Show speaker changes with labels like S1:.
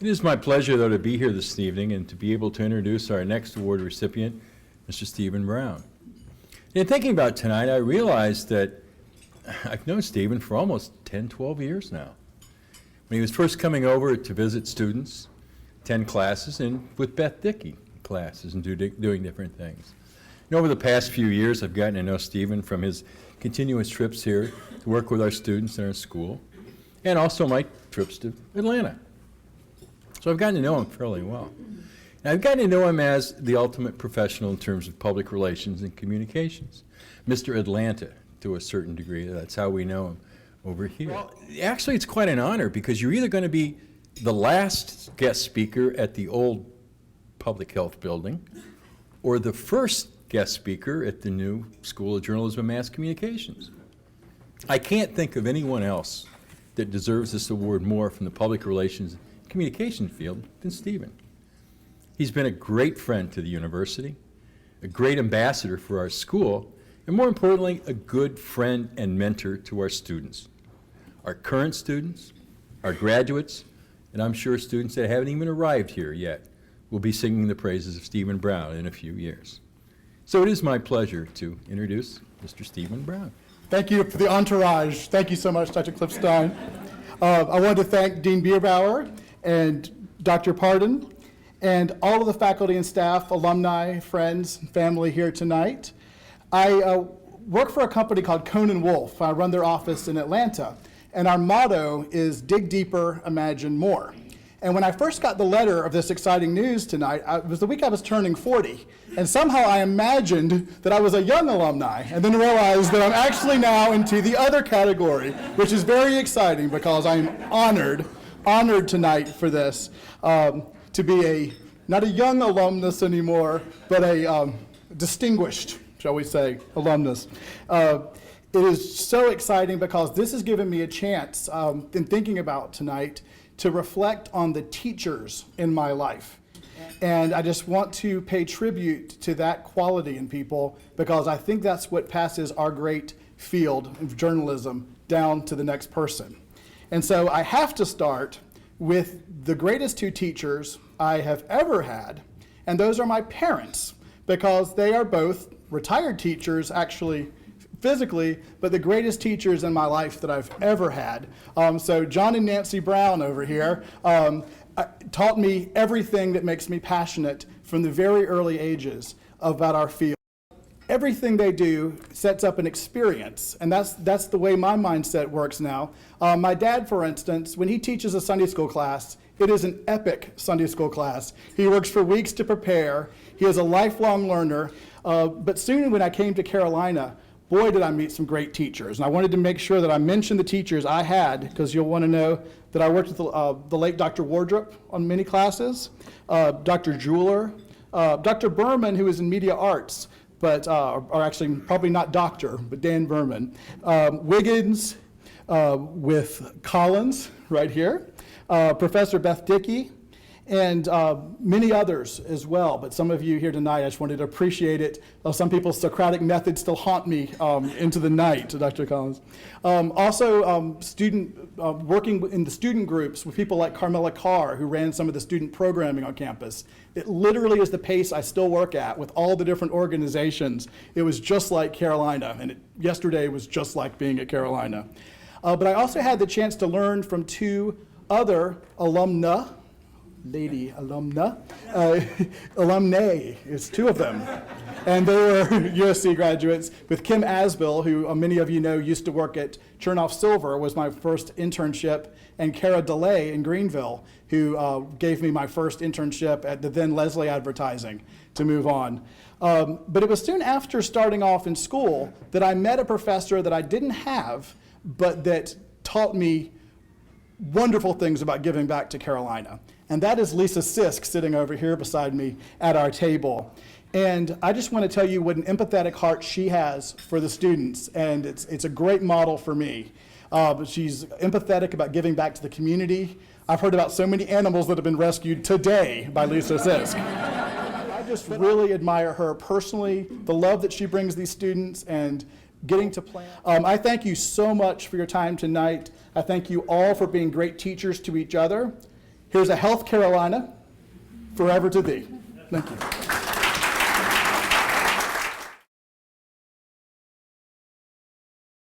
S1: It is my pleasure, though, to be here this evening and to be able to introduce our next award recipient, Mr. Stephen Brown. In thinking about tonight, I realized that I've known Stephen for almost 10, 12 years now. When he was first coming over to visit students, 10 classes, and with Beth Dickey classes and doing different things. And over the past few years, I've gotten to know Stephen from his continuous trips here to work with our students in our school, and also my trips to Atlanta. So I've gotten to know him fairly well. And I've gotten to know him as the ultimate professional in terms of public relations and communications. Mr. Atlanta, to a certain degree. That's how we know him over here. Well, actually, it's quite an honor because you're either going to be the last guest speaker at the old public health building or the first guest speaker at the new School of Journalism and Mass Communications. I can't think of anyone else that deserves this award more from the public relations and communication field than Stephen. He's been a great friend to the university, a great ambassador for our school, and more importantly, a good friend and mentor to our students, our current students, our graduates, and I'm sure students that haven't even arrived here yet will be singing the praises of Stephen Brown in a few years. So it is my pleasure to introduce Mr. Stephen Brown.
S2: Thank you for the entourage. Thank you so much, Dr. Cliffstein. I wanted to thank Dean Bierbauer and Dr. Pardon and all of the faculty and staff, alumni, friends, and family here tonight. I work for a company called Cohn & Wolfe. I run their office in Atlanta, and our motto is dig deeper, imagine more. And when I first got the letter of this exciting news tonight, it was the week I was turning 40, and somehow I imagined that I was a young alumni, and then realized that I'm actually now into the other category, which is very exciting because I'm honored tonight for this, to be not a young alumnus anymore, but a distinguished, shall we say, alumnus. It is so exciting because this has given me a chance in thinking about tonight to reflect on the teachers in my life. And I just want to pay tribute to that quality in people because I think that's what passes our great field of journalism down to the next person. And so I have to start with the greatest two teachers I have ever had, and those are my parents, because they are both retired teachers, actually physically, but the greatest teachers in my life that I've ever had. So John and Nancy Brown over here taught me everything that makes me passionate from the very early ages about our field. Everything they do sets up an experience, and that's the way my mindset works now. My dad, for instance, when he teaches a Sunday school class, it is an epic Sunday school class. He works for weeks to prepare. He is a lifelong learner. But soon when I came to Carolina, boy, did I meet some great teachers. And I wanted to make sure that I mentioned the teachers I had, because you'll want to know that I worked with the late Dr. Wardrop on many classes, Dr. Jeweler, Dr. Berman, who was in media arts, but or actually probably not doctor, but Dan Berman. Wiggins with Collins right here, Professor Beth Dickey, and many others as well. But some of you here tonight, I just wanted to appreciate it. Some people's Socratic methods still haunt me into the night, Dr. Collins. Also, working in the student groups with people like Carmela Carr, who ran some of the student programming on campus. It literally is the pace I still work at with all the different organizations. It was just like Carolina, and yesterday was just like being at Carolina. But I also had the chance to learn from two other alumni, alumni, it's two of them. And they were USC graduates, with Kim Asbill, who many of you know used to work at Chernoff Silver, was my first internship, and Kara DeLay in Greenville, who gave me my first internship at the then Leslie Advertising to move on. But it was soon after starting off in school that I met a professor that I didn't have, but that taught me wonderful things about giving back to Carolina. And that is Lisa Sisk, sitting over here beside me at our table. And I just want to tell you what an empathetic heart she has for the students, and it's a great model for me. She's empathetic about giving back to the community. I've heard about so many animals that have been rescued today by Lisa Sisk. I just really admire her personally, the love that she brings these students, and getting to plan. I thank you so much for your time tonight. I thank you all for being great teachers to each other. Here's a Health Carolina, forever to thee. Thank you.